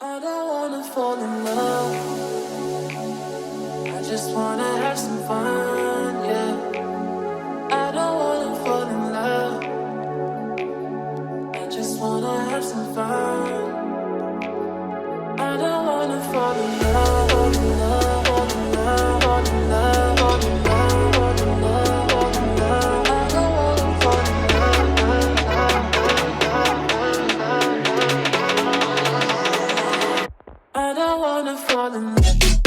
I don't wanna fall in love. I just wanna have some fun, yeah. I don't wanna fall in love. I just wanna have some fun. I don't wanna fall in love, fall in love, fall in love, fall in love, fall in love, fall in love, fall in love. I don't wanna fall in love. I don't wanna fall in love.